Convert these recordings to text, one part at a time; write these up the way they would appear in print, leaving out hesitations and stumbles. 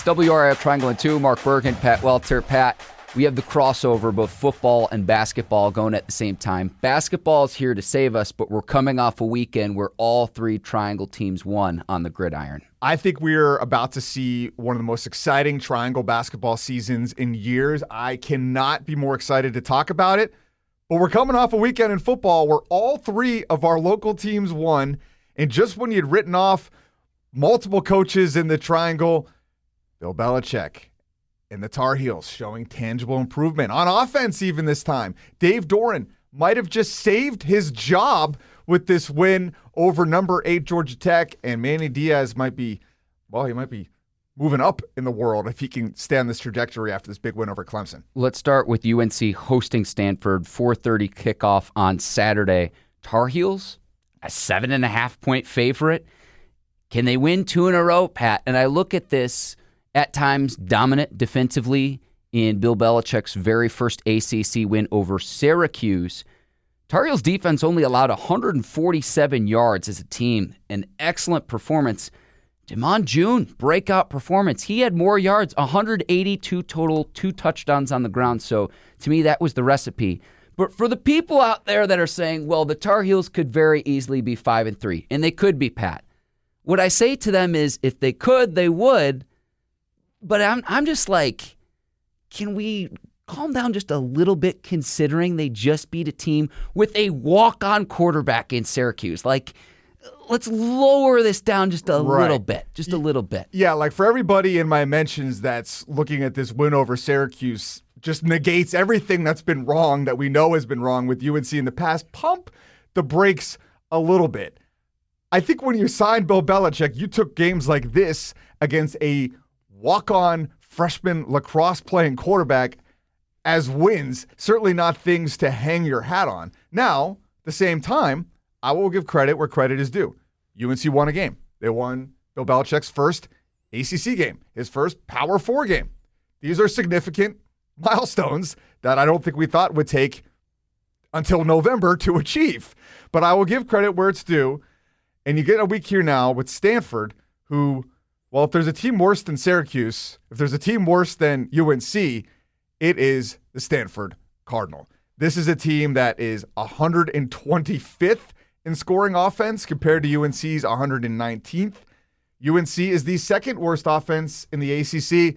WRAL Triangle and 2, Mark Bergin, Pat Welter. Pat, we have the crossover, both football and basketball going at the same time. Basketball is here to save us, but we're coming off a weekend where all three Triangle teams won on the gridiron. I think we're about to see one of the most exciting Triangle basketball seasons in years. I cannot be more excited to talk about it, but we're coming off a weekend in football where all three of our local teams won, and just when you'd written off multiple coaches in the Triangle, Bill Belichick and the Tar Heels showing tangible improvement on offense even this time. Dave Doeren might have just saved his job with this win over number 8 Georgia Tech, and Manny Diaz might be moving up in the world if he can stay on this trajectory after this big win over Clemson. Let's start with UNC hosting Stanford, 4:30 kickoff on Saturday. Tar Heels, a 7.5-point favorite. Can they win 2 in a row, Pat? And I look at this, at times dominant defensively in Bill Belichick's very first ACC win over Syracuse. Tar Heels defense only allowed 147 yards as a team, an excellent performance. Damon June, breakout performance. He had more yards, 182 total, 2 touchdowns on the ground. So to me, that was the recipe. But for the people out there that are saying, well, the Tar Heels could very easily be 5-3, and they could be, Pat. What I say to them is, if they could, they would. But I'm just like, can we calm down just a little bit considering they just beat a team with a walk-on quarterback in Syracuse? Like, let's lower this down just a little bit. Just a little bit. Yeah, like for everybody in my mentions that's looking at this win over Syracuse just negates everything that's been wrong that we know has been wrong with UNC in the past. Pump the brakes a little bit. I think when you signed Bill Belichick, you took games like this against a walk-on freshman lacrosse-playing quarterback as wins, certainly not things to hang your hat on. Now, at the same time, I will give credit where credit is due. UNC won a game. They won Bill Belichick's first ACC game, his first Power 4 game. These are significant milestones that I don't think we thought would take until November to achieve. But I will give credit where it's due. And you get a week here now with Stanford, who, well, if there's a team worse than Syracuse, if there's a team worse than UNC, it is the Stanford Cardinal. This is a team that is 125th in scoring offense compared to UNC's 119th. UNC is the second worst offense in the ACC,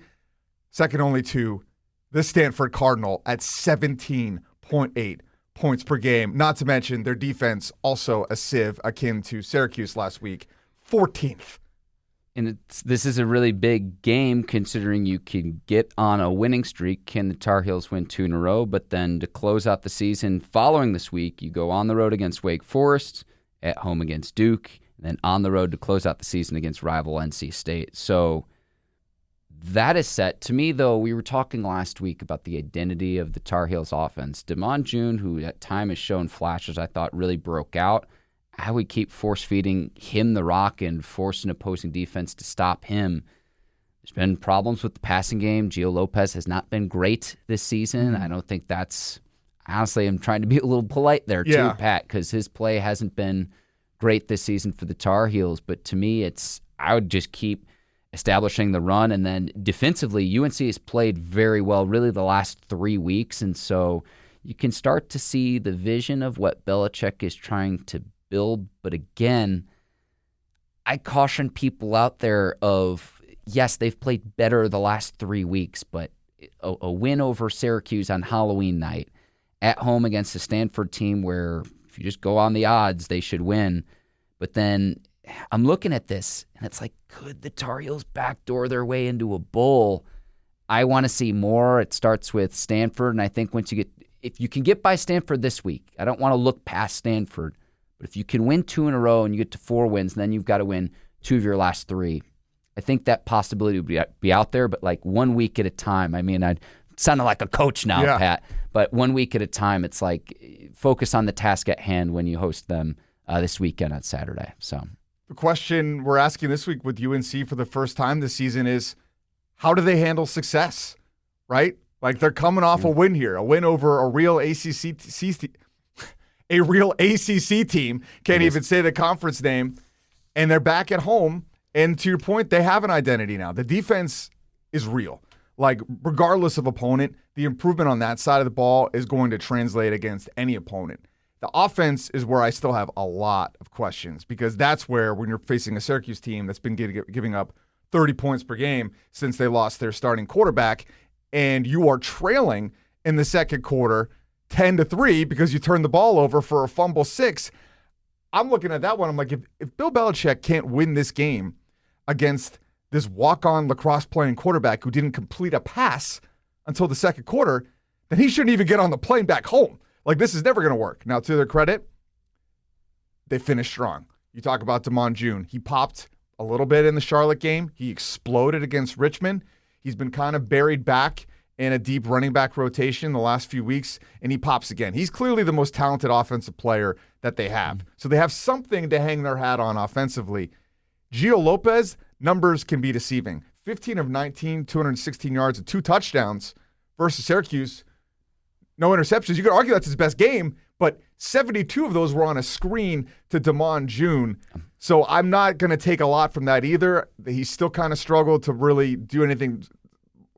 second only to the Stanford Cardinal at 17.8 points per game. Not to mention their defense, also a sieve akin to Syracuse last week, 14th. And this is a really big game considering you can get on a winning streak. Can the Tar Heels win 2 in a row? But then to close out the season following this week, you go on the road against Wake Forest, at home against Duke, and then on the road to close out the season against rival NC State. So that is set. To me, though, we were talking last week about the identity of the Tar Heels offense. Damon June, who at time has shown flashes, I thought really broke out. How we keep force-feeding him the rock and force an opposing defense to stop him. There's been problems with the passing game. Gio Lopez has not been great this season. I don't think that's... Honestly, I'm trying to be a little polite there too, Pat, because his play hasn't been great this season for the Tar Heels. But to me, I would just keep establishing the run. And then defensively, UNC has played very well really the last 3 weeks. And so you can start to see the vision of what Belichick is trying to build. But again, I caution people out there of, yes, they've played better the last 3 weeks, but a win over Syracuse on Halloween night, at home against a Stanford team where if you just go on the odds, they should win. But then I'm looking at this, and it's like, could the Tar Heels backdoor their way into a bowl? I want to see more. It starts with Stanford, and I think if you can get by Stanford this week, I don't want to look past Stanford, but if you can win 2 in a row and you get to 4 wins, and then you've got to win 2 of your last 3, I think that possibility would be out there, but like 1 week at a time. I mean, I'd sound like a coach now, Pat, but 1 week at a time, it's like focus on the task at hand when you host them this weekend on Saturday. So the question we're asking this week with UNC for the first time this season is, how do they handle success, right? Like they're coming off a win here, a win over a real ACC team, can't even say the conference name, and they're back at home. And to your point, they have an identity now. The defense is real. Like, regardless of opponent, the improvement on that side of the ball is going to translate against any opponent. The offense is where I still have a lot of questions, because that's where, when you're facing a Syracuse team that's been giving up 30 points per game since they lost their starting quarterback, and you are trailing in the second quarter 10-3 because you turned the ball over for a fumble 6, I'm looking at that one. I'm like, if Bill Belichick can't win this game against this walk-on lacrosse-playing quarterback who didn't complete a pass until the second quarter, then he shouldn't even get on the plane back home. Like, this is never going to work. Now, to their credit, they finished strong. You talk about Damon June. He popped a little bit in the Charlotte game. He exploded against Richmond. He's been kind of buried back in a deep running back rotation the last few weeks, and he pops again. He's clearly the most talented offensive player that they have. So they have something to hang their hat on offensively. Gio Lopez, numbers can be deceiving. 15 of 19, 216 yards and 2 touchdowns versus Syracuse. No interceptions. You could argue that's his best game, but 72 of those were on a screen to Damon June. So I'm not going to take a lot from that either. He still kind of struggled to really do anything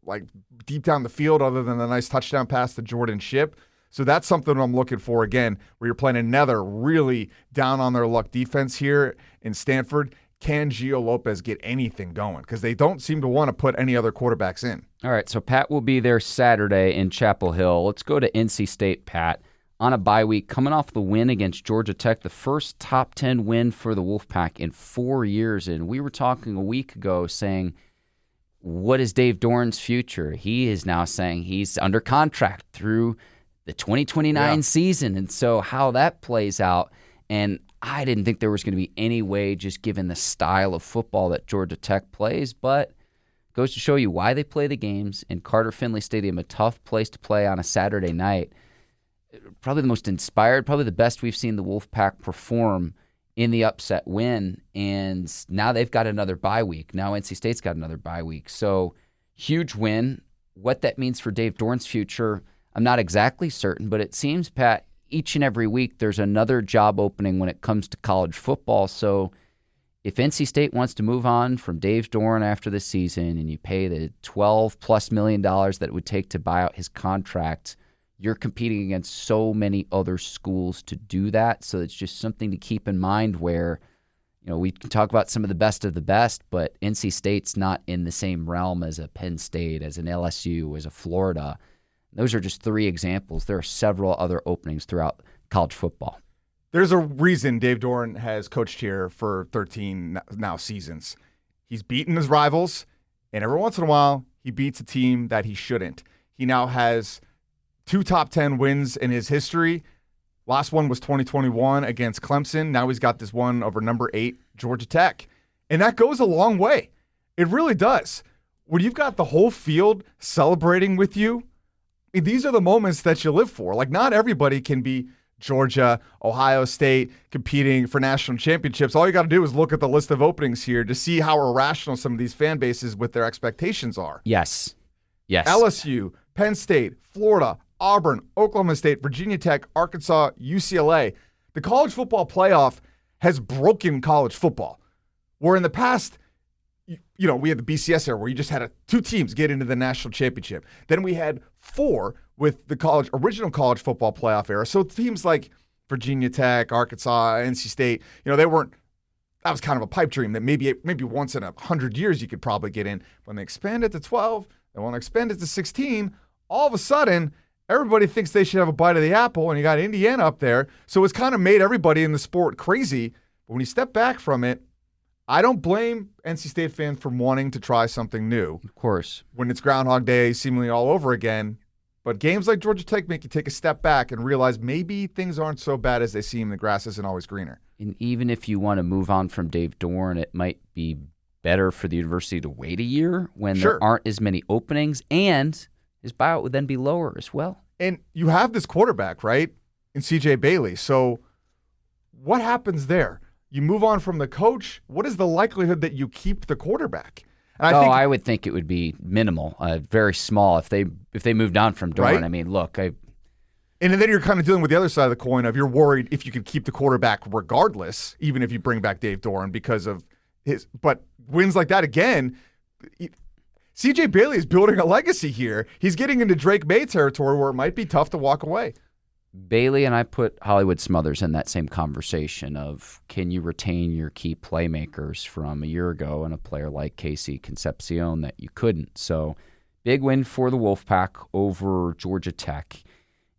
like deep down the field other than a nice touchdown pass to Jordan Shipp. So that's something I'm looking for again, where you're playing another really down on their luck defense here in Stanford. Can Gio Lopez get anything going? Because they don't seem to want to put any other quarterbacks in. All right, so Pat will be there Saturday in Chapel Hill. Let's go to NC State, Pat. On a bye week, coming off the win against Georgia Tech, the first top 10 win for the Wolfpack in 4 years. And we were talking a week ago saying, what is Dave Doeren's future? He is now saying he's under contract through the 2029 season. And so how that plays out, and I didn't think there was going to be any way, just given the style of football that Georgia Tech plays, but it goes to show you why they play the games in Carter Finley Stadium, a tough place to play on a Saturday night. Probably the most inspired, probably the best we've seen the Wolfpack perform in the upset win, and now they've got another bye week. Now NC State's got another bye week. So huge win. What that means for Dave Doeren's future, I'm not exactly certain, but it seems, Pat, each and every week there's another job opening when it comes to college football. So if NC State wants to move on from Dave Doeren after the season and you pay the $12+ million that it would take to buy out his contract, you're competing against so many other schools to do that. So it's just something to keep in mind where, you know, we can talk about some of the best, but NC State's not in the same realm as a Penn State, as an LSU, as a Florida. Those are just 3 examples. There are several other openings throughout college football. There's a reason Dave Doeren has coached here for 13 now seasons. He's beaten his rivals, and every once in a while, he beats a team that he shouldn't. He now has 2 top 10 wins in his history. Last one was 2021 against Clemson. Now he's got this one over number 8, Georgia Tech. And that goes a long way. It really does. When you've got the whole field celebrating with you, these are the moments that you live for. Like, not everybody can be Georgia, Ohio State competing for national championships. All you got to do is look at the list of openings here to see how irrational some of these fan bases with their expectations are. Yes. LSU, Penn State, Florida, Auburn, Oklahoma State, Virginia Tech, Arkansas, UCLA. The college football playoff has broken college football. Where in the past, you know, we had the BCS era where you just had 2 teams get into the national championship. Then we had 4 with the original college football playoff era. So teams like Virginia Tech, Arkansas, NC State, you know, that was kind of a pipe dream that maybe once in 100 years you could probably get in. When they expand it to 12, they want to expand it to 16, all of a sudden, everybody thinks they should have a bite of the apple, and you got Indiana up there. So it's kind of made everybody in the sport crazy. But when you step back from it, I don't blame NC State fans for wanting to try something new. Of course. When it's Groundhog Day seemingly all over again. But games like Georgia Tech make you take a step back and realize maybe things aren't so bad as they seem. The grass isn't always greener. And even if you want to move on from Dave Doeren, it might be better for the university to wait a year when there aren't as many openings, and his buyout would then be lower as well. And you have this quarterback, right, in C.J. Bailey. So what happens there? You move on from the coach. What is the likelihood that you keep the quarterback? And I would think it would be minimal, very small if they moved on from Doeren. Right? I mean, look, and then you're kind of dealing with the other side of the coin of you're worried if you can keep the quarterback regardless, even if you bring back Dave Doeren because of his. But wins like that again, C.J. Bailey is building a legacy here. He's getting into Drake May territory where it might be tough to walk away. Bailey and I put Hollywood Smothers in that same conversation of can you retain your key playmakers from a year ago and a player like Casey Concepcion that you couldn't. So big win for the Wolfpack over Georgia Tech.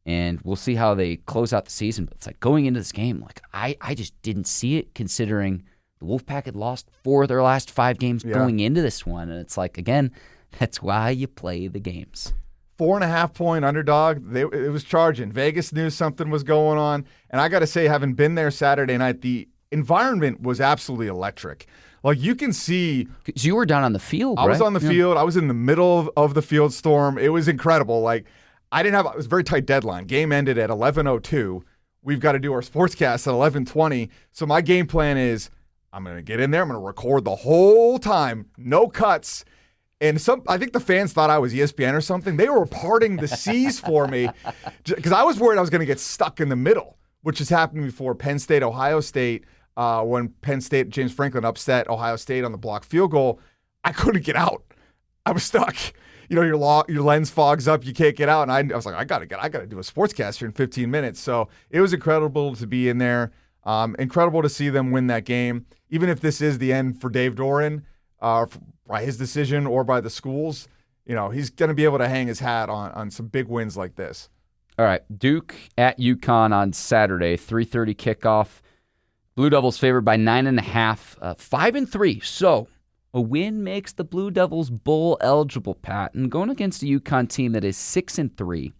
And we'll see how they close out the season. But it's like going into this game, like I just didn't see it considering the Wolfpack had lost 4 of their last 5 games going into this one. And it's like, again, that's why you play the games. 4.5-point underdog. It was charging. Vegas knew something was going on. And I got to say, having been there Saturday night, the environment was absolutely electric. Like, you can see. Because you were down on the field, I was on the field. I was in the middle of the field storm. It was incredible. Like, it was a very tight deadline. Game ended at 11:02. We've got to do our sportscast at 11:20. So my game plan is I'm going to get in there. I'm going to record the whole time. No cuts. And I think the fans thought I was ESPN or something. They were parting the seas for me because I was worried I was going to get stuck in the middle, which has happened before. Penn State, Ohio State, when Penn State, James Franklin upset Ohio State on the blocked field goal, I couldn't get out. I was stuck. You know, your lens fogs up, you can't get out. And I was like, I got to do a sportscast here in 15 minutes. So it was incredible to be in there. Incredible to see them win that game. Even if this is the end for Dave Doeren, by his decision or by the schools, you know, he's going to be able to hang his hat on some big wins like this. All right, Duke at UConn on Saturday, 3:30 kickoff. Blue Devils favored by 9.5, 5-3. So a win makes the Blue Devils bowl eligible, Pat, and going against a UConn team that is 6-3.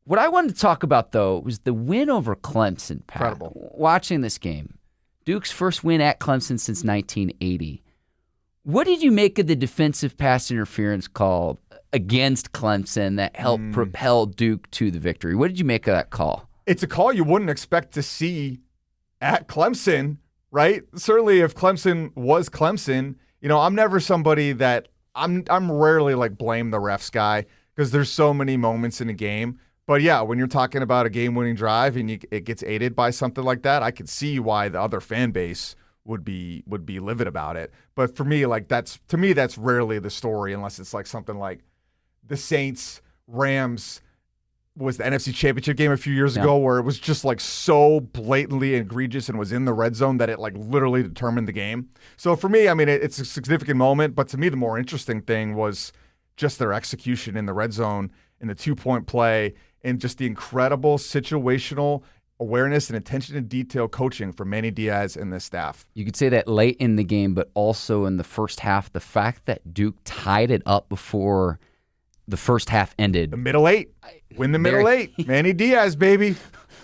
What I wanted to talk about, though, was the win over Clemson, Pat. Incredible. Watching this game, Duke's first win at Clemson since 1980. What did you make of the defensive pass interference call against Clemson that helped propel Duke to the victory? What did you make of that call? It's a call you wouldn't expect to see at Clemson, right? Certainly if Clemson was Clemson, you know, I'm never somebody that I'm rarely like blame the refs guy because there's so many moments in a game. But yeah, when you're talking about a game-winning drive and it gets aided by something like that, I could see why the other fan base would be livid about it. But for me, like that's rarely the story unless it's like something like the Saints-Rams was the NFC Championship game a few years ago where it was just like so blatantly egregious and was in the red zone that it like literally determined the game. So for me, I mean, it's a significant moment, but to me the more interesting thing was just their execution in the red zone and the 2-point play and just the incredible situational awareness and attention to detail coaching from Manny Diaz and the staff. You could say that late in the game, but also in the first half, the fact that Duke tied it up before the first half ended. The middle 8. Win the middle 8. Manny Diaz, baby.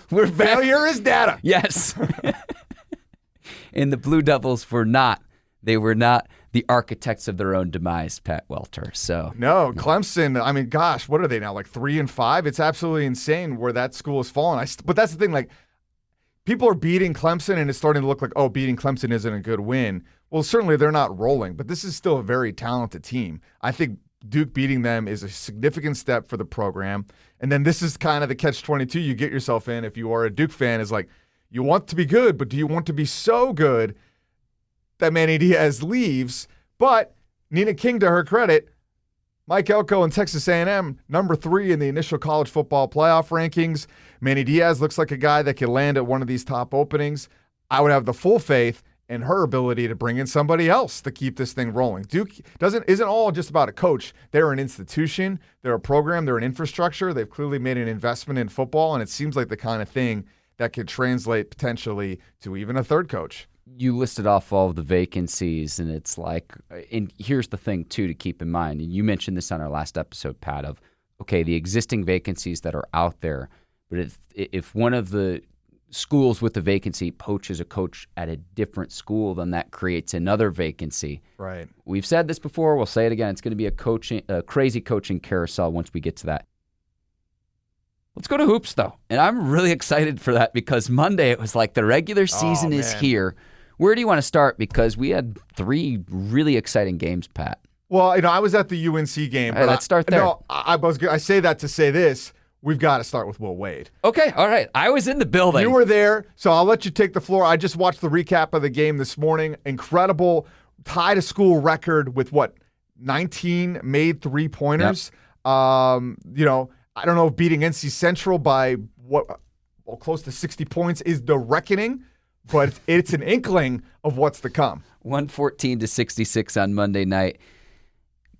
Failure is data. Yes. And the Blue Devils were not the architects of their own demise, Pat Welter. So no, Clemson, I mean, gosh, what are they now, like 3-5? It's absolutely insane where that school has fallen. But that's the thing, like, people are beating Clemson, and it's starting to look like, oh, beating Clemson isn't a good win. Well, certainly they're not rolling, but this is still a very talented team. I think Duke beating them is a significant step for the program. And then this is kind of the catch-22 you get yourself in if you are a Duke fan, is like, you want to be good, but do you want to be so good that Manny Diaz leaves? But Nina King, to her credit, Mike Elko and Texas A&M, number 3 in the initial college football playoff rankings. Manny Diaz looks like a guy that could land at one of these top openings. I would have the full faith in her ability to bring in somebody else to keep this thing rolling. Duke isn't all just about a coach. They're an institution. They're a program. They're an infrastructure. They've clearly made an investment in football, and it seems like the kind of thing that could translate potentially to even a third coach. You listed off all of the vacancies, and it's like, and here's the thing, too, to keep in mind, and you mentioned this on our last episode, Pat, of, okay, the existing vacancies that are out there, but if one of the schools with a vacancy poaches a coach at a different school, then that creates another vacancy. Right. We've said this before. We'll say it again. It's going to be a crazy coaching carousel once we get to that. Let's go to hoops, though. And I'm really excited for that because Monday it was like the regular season is here. Where do you want to start? Because we had 3 really exciting games, Pat. Well, you know, I was at the UNC game. All right, let's start there. No, I say that to say this. We've got to start with Will Wade. Okay, all right. I was in the building. You were there, so I'll let you take the floor. I just watched the recap of the game this morning. Incredible, tied a school record with 19 made three-pointers. I don't know if beating NC Central by close to 60 points is the reckoning, but it's an inkling of what's to come. 114-66 on Monday night.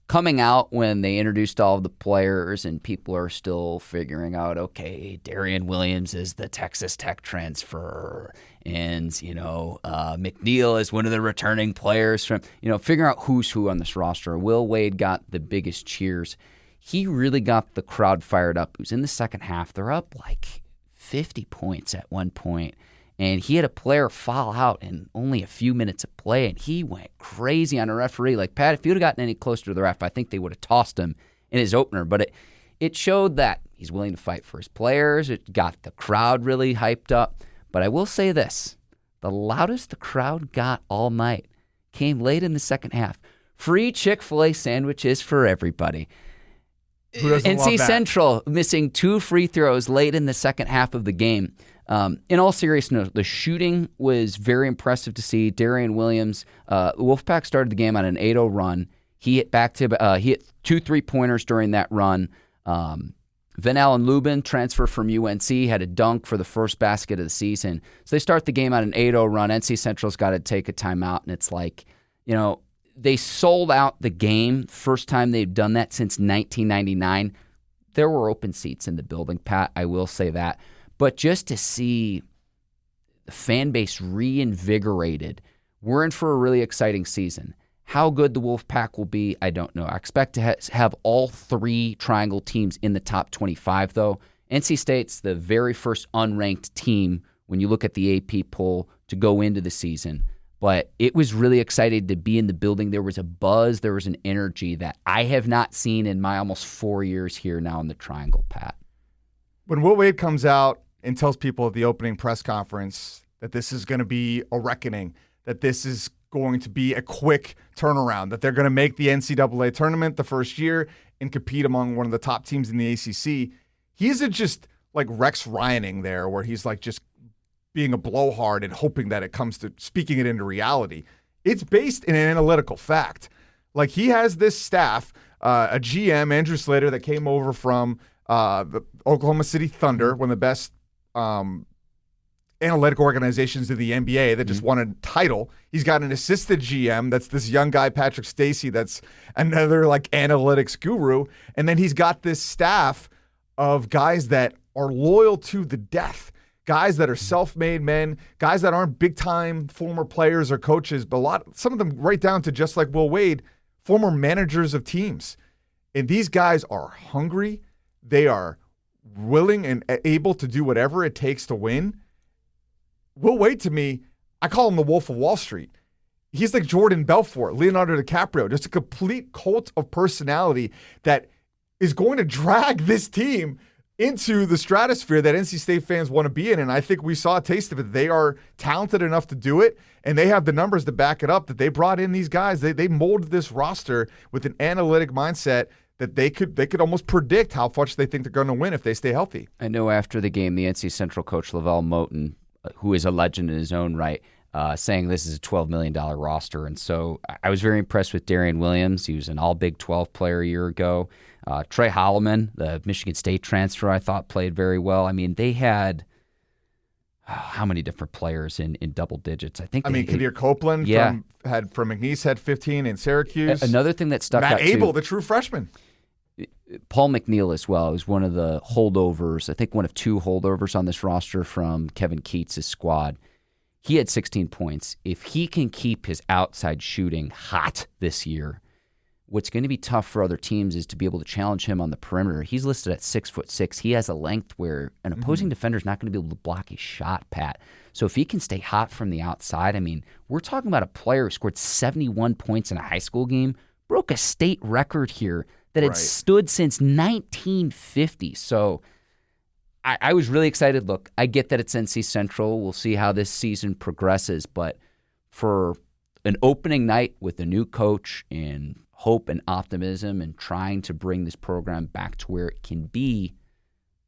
Coming out when they introduced all of the players and people are still figuring out, okay, Darian Williams is the Texas Tech transfer, and McNeil is one of the returning players from, figuring out who's who on this roster. Will Wade got the biggest cheers. He really got the crowd fired up. It was in the second half. They're up like 50 points at one point. And he had a player foul out in only a few minutes of play, and he went crazy on a referee. Like, Pat, if he would have gotten any closer to the ref, I think they would have tossed him in his opener. But it showed that he's willing to fight for his players. It got the crowd really hyped up. But I will say this. The loudest the crowd got all night came late in the second half. Free Chick-fil-A sandwiches for everybody. NC Central missing 2 free throws late in the second half of the game. In all seriousness, the shooting was very impressive to see. Darian Williams, Wolfpack started the game on an 8-0 run. He hit he hit 2 3-pointers during that run. Van Allen Lubin, transfer from UNC, had a dunk for the first basket of the season. So they start the game on an 8-0 run. NC Central's got to take a timeout, and it's like, they sold out the game. First time they've done that since 1999. There were open seats in the building, Pat, I will say that. But just to see the fan base reinvigorated, we're in for a really exciting season. How good the Wolfpack will be, I don't know. I expect to have all 3 Triangle teams in the top 25, though. NC State's the very first unranked team when you look at the AP poll to go into the season. But it was really exciting to be in the building. There was a buzz, there was an energy that I have not seen in my almost 4 years here now in the Triangle, Pat. When Will Wade comes out and tells people at the opening press conference that this is going to be a reckoning, that this is going to be a quick turnaround, that they're going to make the NCAA tournament the first year and compete among one of the top teams in the ACC, he isn't just like Rex Ryaning there where he's like just being a blowhard and hoping that it comes to speaking it into reality. It's based in an analytical fact. Like, he has this staff, a GM, Andrew Slater, that came over from the Oklahoma City Thunder, one of the best analytic organizations in the NBA that just won a title. He's got an assistant GM that's this young guy, Patrick Stacey, that's another like analytics guru. And then he's got this staff of guys that are loyal to the death, guys that are self-made men, guys that aren't big-time former players or coaches, but some of them right down to just like Will Wade, former managers of teams. And these guys are hungry. They are willing and able to do whatever it takes to win. Will Wade, to me, I call him the Wolf of Wall Street. He's like Jordan Belfort, Leonardo DiCaprio, just a complete cult of personality that is going to drag this team into the stratosphere that NC State fans want to be in. And I think we saw a taste of it. They are talented enough to do it, and they have the numbers to back it up, that they brought in these guys. They molded this roster with an analytic mindset that they could almost predict how much they think they're going to win if they stay healthy. I know after the game, the NC Central coach, Lavelle Moten, who is a legend in his own right, saying this is a $12 million roster. And so I was very impressed with Darian Williams. He was an all Big 12 player a year ago. Trey Holloman, the Michigan State transfer, I thought played very well. I mean, they had how many different players in double digits? Kadir Copeland from McNeese had 15 in Syracuse. Another thing that stuck out Matt Abel, the true freshman. Paul McNeil as well was one of the holdovers, I think one of 2 holdovers on this roster from Kevin Keats' squad. He had 16 points. If he can keep his outside shooting hot this year, what's going to be tough for other teams is to be able to challenge him on the perimeter. He's listed at 6'6". He has a length where an opposing defender is not going to be able to block his shot, Pat. So if he can stay hot from the outside, I mean, we're talking about a player who scored 71 points in a high school game, broke a state record here that had stood since 1950. So I was really excited. Look, I get that it's NC Central. We'll see how this season progresses. But for an opening night with a new coach and hope and optimism and trying to bring this program back to where it can be,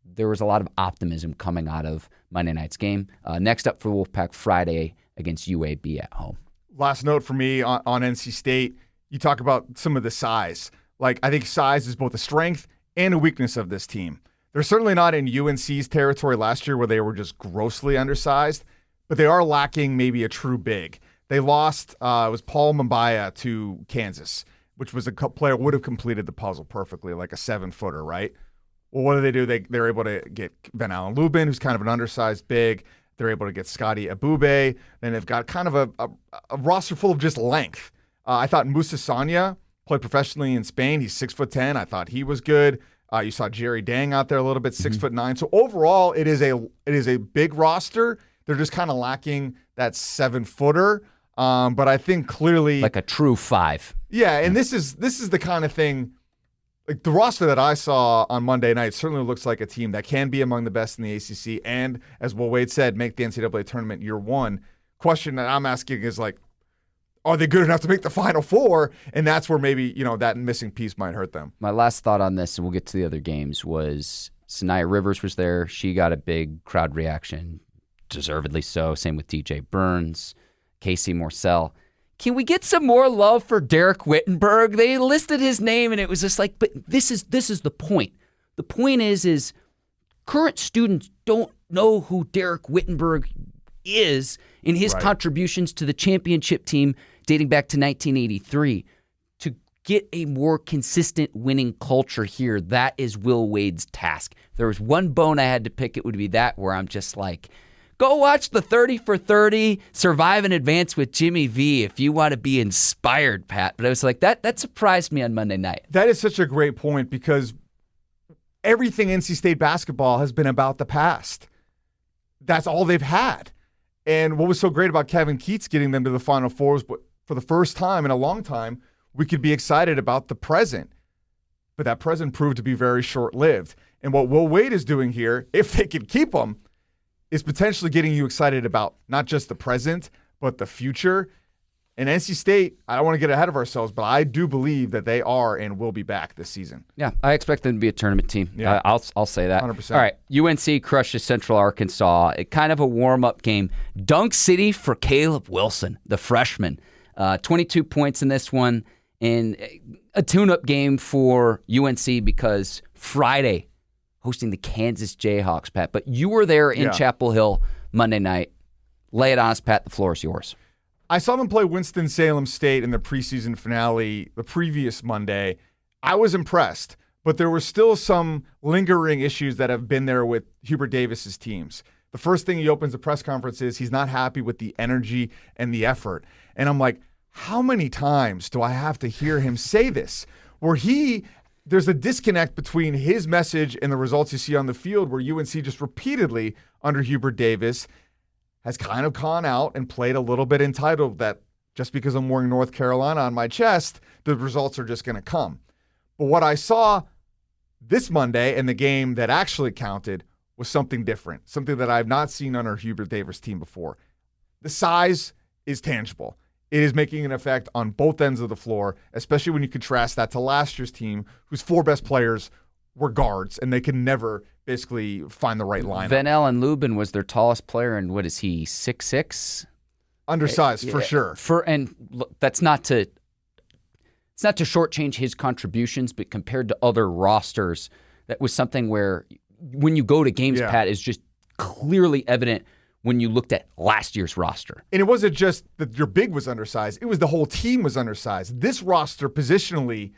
there was a lot of optimism coming out of Monday night's game. Next up for Wolfpack, Friday against UAB at home. Last note for me on NC State, you talk about some of the size. Like, I think size is both a strength and a weakness of this team. They're certainly not in UNC's territory last year where they were just grossly undersized, but they are lacking maybe a true big. They lost, it was Paul Mbaya to Kansas, which was a player would have completed the puzzle perfectly, like a 7-footer, right? Well, what do? They're able to get Van Allen Lubin, who's kind of an undersized big. They're able to get Scotty Abube. Then they've got kind of a roster full of just length. I thought Musa Sanya played professionally in Spain. He's 6'10". I thought he was good. You saw Jerry Dang out there a little bit, 6'9". So overall, it is a big roster. They're just kind of lacking that 7-footer. But I think clearly, like a true 5. Yeah, and this is the kind of thing. Like, the roster that I saw on Monday night certainly looks like a team that can be among the best in the ACC and, as Will Wade said, make the NCAA tournament year one. Question that I'm asking is, like, are they good enough to make the Final Four? And that's where maybe, that missing piece might hurt them. My last thought on this, and we'll get to the other games, was Sanaya Rivers was there. She got a big crowd reaction, deservedly so. Same with DJ Burns, Casey Morsell. Can we get some more love for Derek Wittenberg? They listed his name, and it was just like, but this is the point. The point is current students don't know who Derek Wittenberg is in his contributions to the championship team dating back to 1983. To get a more consistent winning culture here, that is Will Wade's task. If there was one bone I had to pick, it would be that, where I'm just like, go watch the 30 for 30 Survive and Advance with Jimmy V if you want to be inspired, Pat. But I was like, that surprised me on Monday night. That is such a great point, because everything NC State basketball has been about the past. That's all they've had. And what was so great about Kevin Keats getting them to the Final Fours, but for the first time in a long time, we could be excited about the present. But that present proved to be very short-lived. And what Will Wade is doing here, if they can keep him, is potentially getting you excited about not just the present, but the future. And NC State, I don't want to get ahead of ourselves, but I do believe that they are and will be back this season. Yeah, I expect them to be a tournament team. Yeah. I'll say that. 100%. All right, UNC crushes Central Arkansas. Kind of a warm-up game. Dunk City for Caleb Wilson, the freshman. 22 points in this one. And a tune-up game for UNC because Friday, hosting the Kansas Jayhawks, Pat. But you were there in Chapel Hill Monday night. Lay it on us, Pat. The floor is yours. I saw them play Winston-Salem State in the preseason finale the previous Monday. I was impressed, but there were still some lingering issues that have been there with Hubert Davis's teams. The first thing he opens the press conference is he's not happy with the energy and the effort. And I'm like, how many times do I have to hear him say this? Where there's a disconnect between his message and the results you see on the field, where UNC just repeatedly under Hubert Davis has kind of gone out and played a little bit entitled that just because I'm wearing North Carolina on my chest, the results are just going to come. But what I saw this Monday and the game that actually counted was something different, something that I've not seen on our Hubert Davis team before. The size is tangible. It is making an effect on both ends of the floor, especially when you contrast that to last year's team, whose 4 best players were guards, and they can never basically find the right lineup. Van Allen Lubin was their tallest player, and what is he, 6'6"? Undersized, for sure. And look, it's not to shortchange his contributions, but compared to other rosters, that was something where when you go to games, Pat, is just clearly evident when you looked at last year's roster. And it wasn't just that your big was undersized. It was the whole team was undersized. This roster positionally,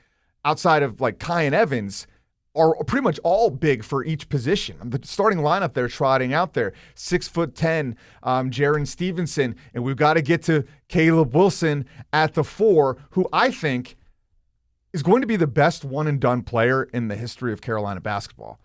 outside of like Kai and Evans, are pretty much all big for each position. The starting lineup they're trotting out there, 6'10", Jaron Stevenson, and we've got to get to Caleb Wilson at the 4, who I think is going to be the best one-and-done player in the history of Carolina basketball.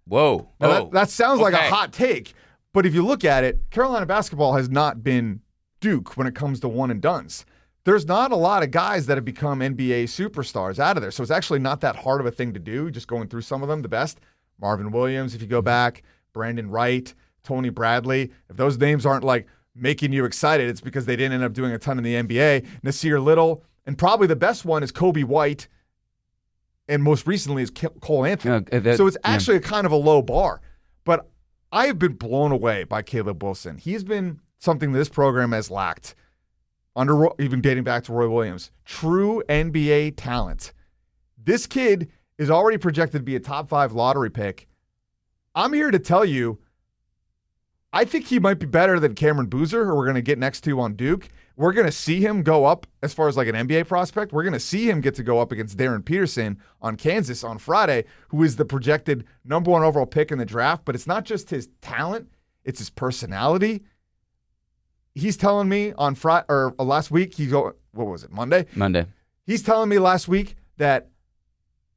Whoa. Now, that sounds like a hot take, but if you look at it, Carolina basketball has not been Duke when it comes to one-and-dones. There's not a lot of guys that have become NBA superstars out of there. So it's actually not that hard of a thing to do, just going through some of them. The best, Marvin Williams, if you go back, Brandon Wright, Tony Bradley. If those names aren't like making you excited, it's because they didn't end up doing a ton in the NBA. Nasir Little, and probably the best one is Kobe White, and most recently is Cole Anthony. So it's actually a kind of a low bar. But I have been blown away by Caleb Wilson. He's been something this program has lacked even dating back to Roy Williams, true NBA talent. This kid is already projected to be a top 5 lottery pick. I'm here to tell you, I think he might be better than Cameron Boozer, who we're going to get next to on Duke. We're going to see him go up as far as like an NBA prospect. We're going to see him get to go up against Darren Peterson on Kansas on Friday, who is the projected number 1 overall pick in the draft. But it's not just his talent, it's his personality. He's telling me on Friday or last week, what was it, Monday? Monday. He's telling me last week that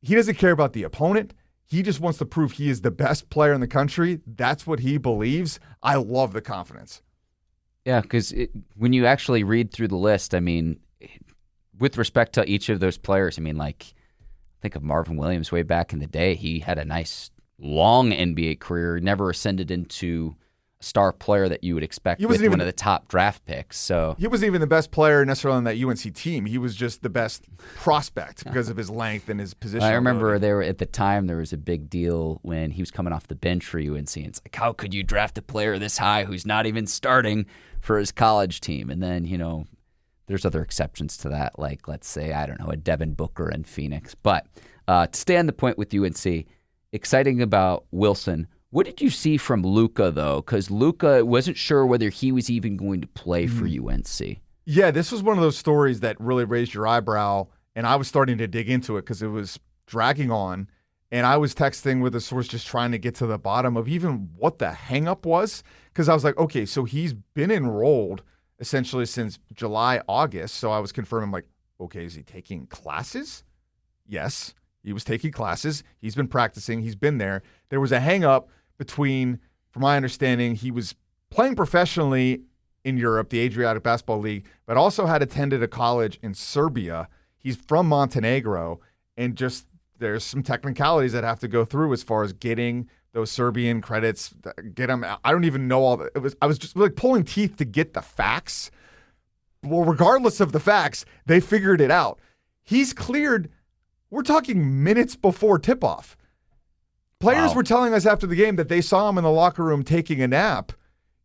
he doesn't care about the opponent. He just wants to prove he is the best player in the country. That's what he believes. I love the confidence. Yeah, because when you actually read through the list, I mean, with respect to each of those players, I mean, like, think of Marvin Williams way back in the day. He had a nice, long NBA career, never ascended into a star player that you would expect with one of the top draft picks. So he wasn't even the best player necessarily on that UNC team. He was just the best prospect because of his length and his position. I remember at the time there was a big deal when he was coming off the bench for UNC. It's like, how could you draft a player this high who's not even starting for his college team? And then, there's other exceptions to that, like, let's say, I don't know, a Devin Booker in Phoenix. But to stay on the point with UNC, exciting about Wilson. What did you see from Luka, though? Because Luka wasn't sure whether he was even going to play for UNC. Yeah, this was one of those stories that really raised your eyebrow, and I was starting to dig into it because it was dragging on, and I was texting with a source just trying to get to the bottom of even what the hang-up was, because I was like, okay, so he's been enrolled essentially since July, August, so I was confirming, like, okay, is he taking classes? Yes, he was taking classes. He's been practicing. He's been there. There was a hang-up between, from my understanding, he was playing professionally in Europe, the Adriatic Basketball League, but also had attended a college in Serbia. He's from Montenegro, and just there's some technicalities that have to go through as far as getting those Serbian credits, get him. I don't even know all that. I was just like pulling teeth to get the facts. Well, regardless of the facts, they figured it out. He's cleared. We're talking minutes before tip-off. Players were telling us after the game that they saw him in the locker room taking a nap.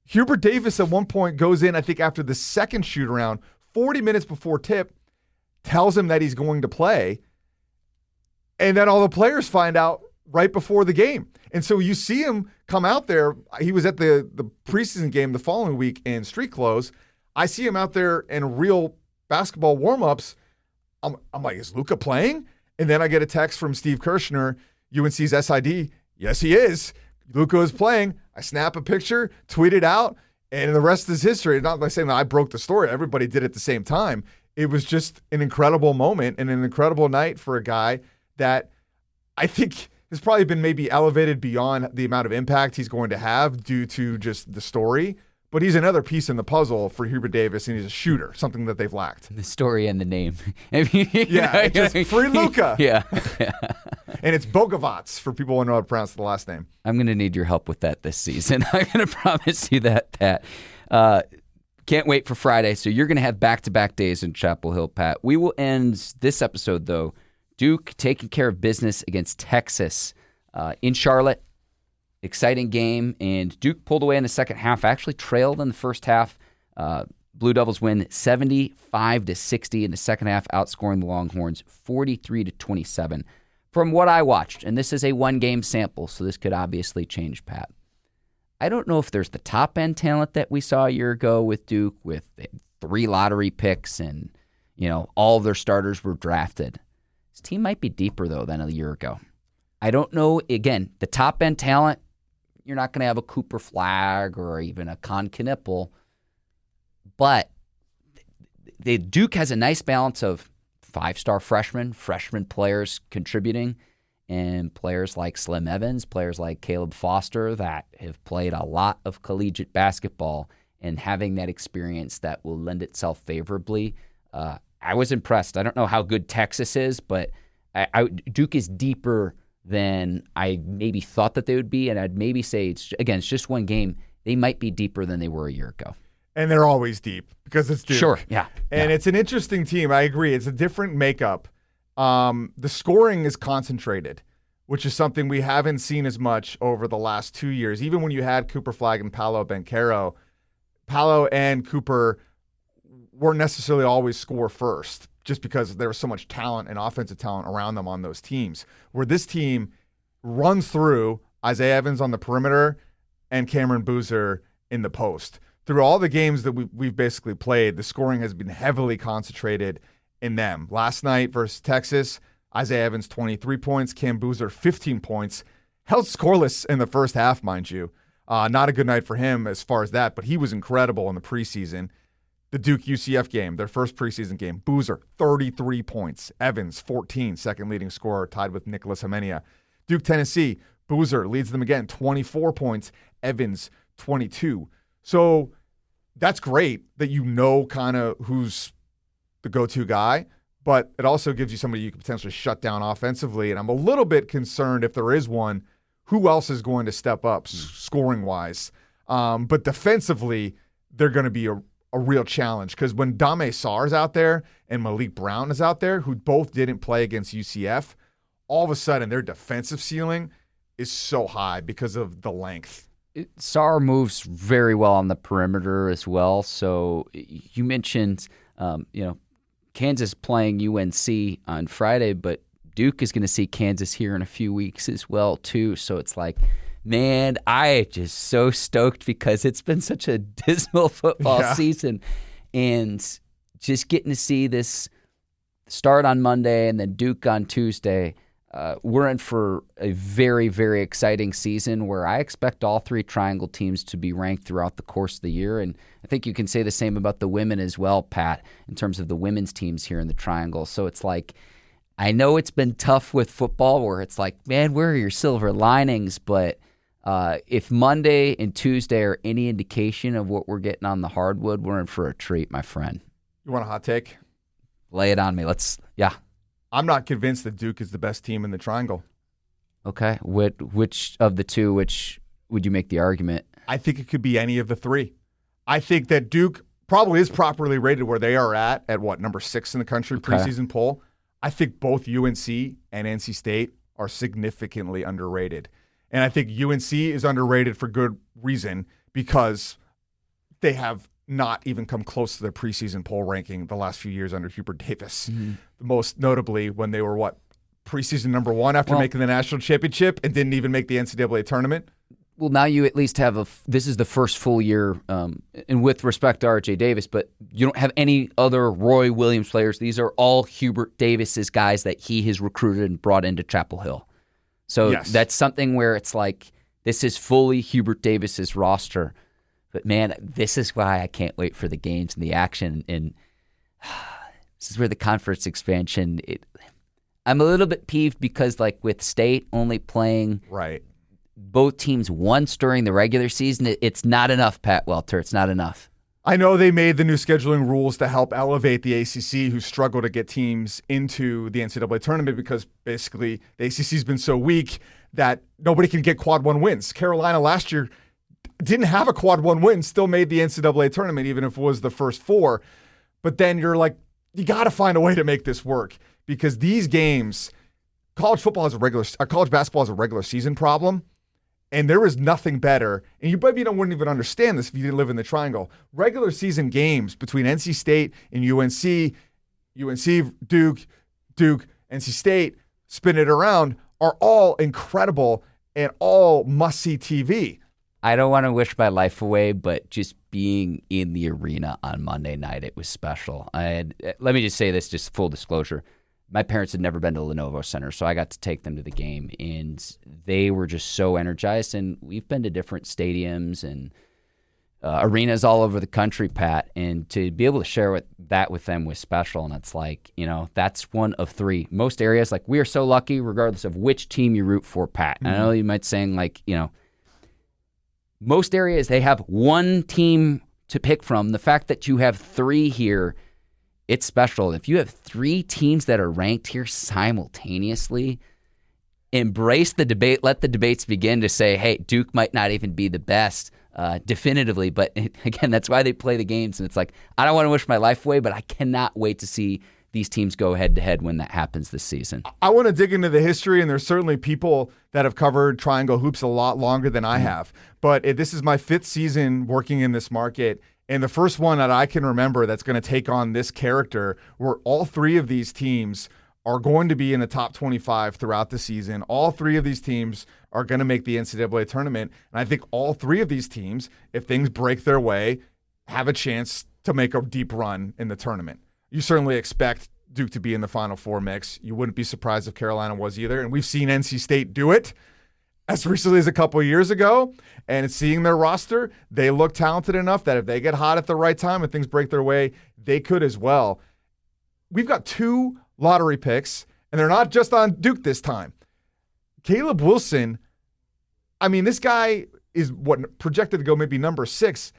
Hubert Davis at one point goes in, I think after the second shoot-around, 40 minutes before tip, tells him that he's going to play, and then all the players find out right before the game. And so you see him come out there. He was at the preseason game the following week in street clothes. I see him out there in real basketball warm-ups. I'm like, is Luka playing? And then I get a text from Steve Kirshner, UNC's SID. Yes, he is. Luka is playing. I snap a picture, tweet it out, and the rest is history. Not like saying that I broke the story. Everybody did it at the same time. It was just an incredible moment and an incredible night for a guy that I think has probably been maybe elevated beyond the amount of impact he's going to have due to just the story. But he's another piece in the puzzle for Hubert Davis, and he's a shooter, something that they've lacked. The story and the name. It's just free Luka. Yeah. And it's Bogovac for people who know how to pronounce the last name. I'm going to need your help with that this season. I'm going to promise you that, Pat. Can't wait for Friday. So you're going to have back-to-back days in Chapel Hill, Pat. We will end this episode, though, Duke taking care of business against Texas in Charlotte. Exciting game, and Duke pulled away in the second half. Actually trailed in the first half. Blue Devils win 75-60 in the second half, outscoring the Longhorns 43-27. From what I watched, and this is a one-game sample, so this could obviously change, Pat. I don't know if there's the top-end talent that we saw a year ago with Duke, with 3 lottery picks, and all of their starters were drafted. This team might be deeper, though, than a year ago. I don't know. Again, the top-end talent, you're not going to have a Cooper Flagg or even a Con Knipple, but the Duke has a nice balance of 5-star freshman players contributing, and players like Slim Evans, players like Caleb Foster that have played a lot of collegiate basketball and having that experience that will lend itself favorably. I was impressed. I don't know how good Texas is, but Duke is deeper than I maybe thought that they would be, and I'd maybe say, it's just one game. They might be deeper than they were a year ago. And they're always deep because it's Duke. Sure, yeah. And it's an interesting team. I agree. It's a different makeup. The scoring is concentrated, which is something we haven't seen as much over the last 2 years. Even when you had Cooper Flagg and Paolo Banchero, Paolo and Cooper weren't necessarily always score first, just because there was so much talent and offensive talent around them on those teams. Where this team runs through Isaiah Evans on the perimeter and Cameron Boozer in the post. Through all the games that we've basically played, the scoring has been heavily concentrated in them. Last night versus Texas, Isaiah Evans 23 points, Cam Boozer 15 points. Held scoreless in the first half, mind you. Not a good night for him as far as that, but he was incredible in the preseason. The Duke-UCF game, their first preseason game, Boozer, 33 points. Evans, 14, second leading scorer, tied with Nicholas Hemenia. Duke-Tennessee, Boozer leads them again, 24 points. Evans, 22. So that's great that you know kind of who's the go-to guy, but it also gives you somebody you can potentially shut down offensively. And I'm a little bit concerned if there is one, who else is going to step up scoring-wise. But defensively, they're going to be a real challenge, because when Dame Sarr is out there and Malik Brown is out there, who both didn't play against UCF, all of a sudden their defensive ceiling is so high because of the length. Sarr moves very well on the perimeter as well. So you mentioned, Kansas playing UNC on Friday, but Duke is going to see Kansas here in a few weeks as well too. So it's like, man, I just so stoked because it's been such a dismal football season, and just getting to see this start on Monday and then Duke on Tuesday. We're in for a very, very exciting season where I expect all three Triangle teams to be ranked throughout the course of the year. And I think you can say the same about the women as well, Pat, in terms of the women's teams here in the Triangle. So it's like, I know it's been tough with football where it's like, man, where are your silver linings? But if Monday and Tuesday are any indication of what we're getting on the hardwood, we're in for a treat, my friend. You want a hot take? Lay it on me. I'm not convinced that Duke is the best team in the Triangle. Okay. Which of the two, which would you make the argument? I think it could be any of the three. I think that Duke probably is properly rated where they are at what, number 6 in the country preseason poll. I think both UNC and NC State are significantly underrated. And I think UNC is underrated for good reason, because they have not even come close to their preseason poll ranking the last few years under Hubert Davis. Mm-hmm. Most notably when they were, preseason number 1 after making the national championship and didn't even make the NCAA tournament. Well, now you at least have this is the first full year, and with respect to R.J. Davis, but you don't have any other Roy Williams players. These are all Hubert Davis's guys that he has recruited and brought into Chapel Hill. So That's something where it's like, this is fully Hubert Davis's roster. But man, this is why I can't wait for the games and the action. And this is where the conference expansion, I'm a little bit peeved because with State only playing both teams once during the regular season, it's not enough, Pat Welter. It's not enough. I know they made the new scheduling rules to help elevate the ACC, who struggle to get teams into the NCAA tournament because basically the ACC's been so weak that nobody can get quad 1 wins. Carolina last year didn't have a quad 1 win, still made the NCAA tournament, even if it was the first 4. But then you're like, you got to find a way to make this work, because these games, college basketball has a regular season problem. And there is nothing better, and you maybe wouldn't even understand this if you didn't live in the Triangle. Regular season games between NC State and UNC, Duke, NC State, spin it around, are all incredible and all must-see TV. I don't want to wish my life away, but just being in the arena on Monday night, it was special. Let me just say this, just full disclosure. My parents had never been to Lenovo Center, so I got to take them to the game, and they were just so energized. And we've been to different stadiums and arenas all over the country, Pat, and to be able to share that with them was special. And it's like, that's one of 3. Most areas, we are so lucky, regardless of which team you root for, Pat. Mm-hmm. I know you might saying, most areas, they have one team to pick from. The fact that you have 3 here, it's special. If you have 3 teams that are ranked here simultaneously, embrace the debate. Let the debates begin to say, hey, Duke might not even be the best definitively. But again, that's why they play the games. And it's like, I don't want to wish my life away, but I cannot wait to see these teams go head-to-head when that happens this season. I want to dig into the history, and there's certainly people that have covered Triangle hoops a lot longer than I have. But this is my 5th season working in this market, And the first one that I can remember that's going to take on this character, where all three of these teams are going to be in the top 25 throughout the season. All three of these teams are going to make the NCAA tournament. And I think all three of these teams, if things break their way, have a chance to make a deep run in the tournament. You certainly expect Duke to be in the Final Four mix. You wouldn't be surprised if Carolina was either. And we've seen NC State do it as recently as a couple of years ago. And seeing their roster, they look talented enough that if they get hot at the right time and things break their way, they could as well. We've got 2 lottery picks, and they're not just on Duke this time. Caleb Wilson, I mean, this guy is projected to go maybe number 6.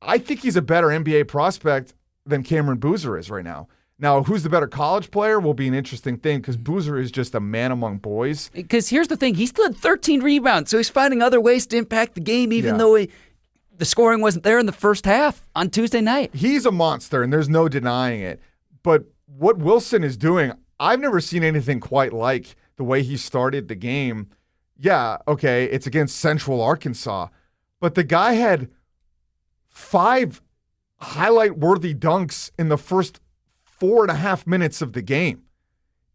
I think he's a better NBA prospect than Cameron Boozer is right now. Now, who's the better college player will be an interesting thing because Boozer is just a man among boys. Because here's the thing. He still had 13 rebounds, so he's finding other ways to impact the game even though the scoring wasn't there in the first half on Tuesday night. He's a monster, and there's no denying it. But what Wilson is doing, I've never seen anything quite like the way he started the game. Yeah, okay, it's against Central Arkansas, but the guy had 5 highlight-worthy dunks in the first 4.5 minutes of the game.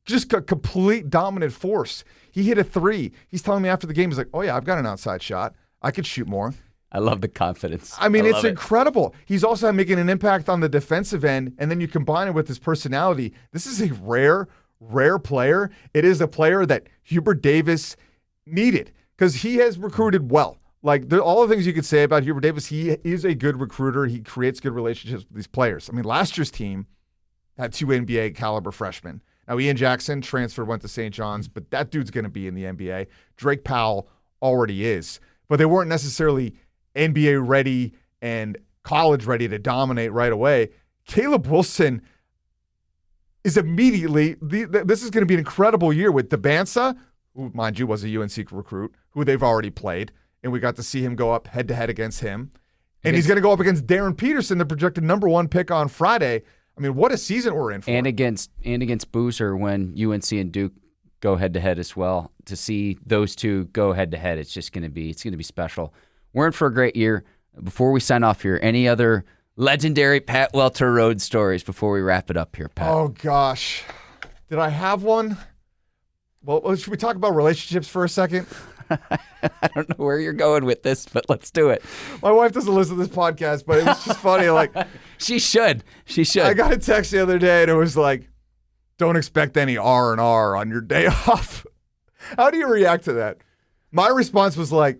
Just a complete dominant force. He hit a 3. He's telling me after the game, he's like, oh yeah, I've got an outside shot. I could shoot more. I love the confidence. I mean, it's incredible. He's also making an impact on the defensive end, and then you combine it with his personality. This is a rare player. It is a player that Hubert Davis needed because he has recruited well. Like, all the things you could say about Hubert Davis, he is a good recruiter. He creates good relationships with these players. I mean, last year's team had 2 NBA caliber freshmen. Now, Ian Jackson transferred, went to St. John's, but that dude's going to be in the NBA. Drake Powell already is. But they weren't necessarily NBA ready and college ready to dominate right away. Caleb Wilson is immediately, this is going to be an incredible year with Debansa, who, mind you, was a UNC recruit, who they've already played. And we got to see him go up head-to-head against him. And he's going to go up against Darren Peterson, the projected number 1 pick on Friday. I mean, what a season we're in for. And against Boozer when UNC and Duke go head-to-head as well. To see those two go head-to-head, it's going to be special. We're in for a great year. Before we sign off here, any other legendary Pat Welter road stories before we wrap it up here, Pat? Oh, gosh. Did I have one? Well, should we talk about relationships for a second? I don't know where you're going with this, but let's do it. My wife doesn't listen to this podcast, but it was just funny. Like, She should. I got a text the other day, and it was like, don't expect any R&R on your day off. How do you react to that? My response was like,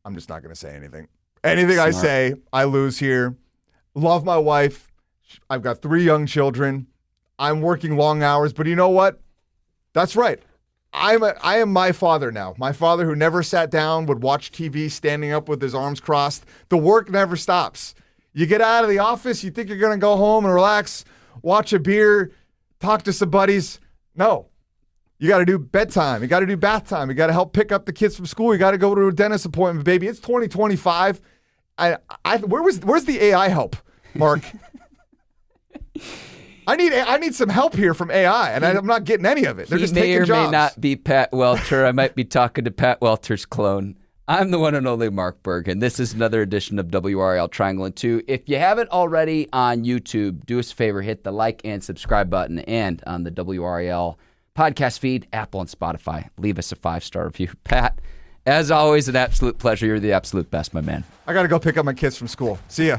I'm just not going to say anything. Anything Smart. I say, I lose here. Love my wife. I've got 3 young children. I'm working long hours, but you know what? That's right. I am my father now. My father who never sat down, would watch TV standing up with his arms crossed. The work never stops. You get out of the office, you think you're going to go home and relax, watch a beer, talk to some buddies. No. You got to do bedtime. You got to do bath time. You got to help pick up the kids from school. You got to go to a dentist appointment, baby. It's 2025. Where's the AI help, Mark? I need some help here from AI, and I'm not getting any of it. They're just taking jobs. He may or may not be Pat Welter. I might be talking to Pat Welter's clone. I'm the one and only Mark Bergin. This is another edition of WRAL Triangle and 2. If you haven't already on YouTube, do us a favor, hit the like and subscribe button, and on the WRAL podcast feed, Apple and Spotify, leave us a 5-star review. Pat, as always, an absolute pleasure. You're the absolute best, my man. I got to go pick up my kids from school. See ya.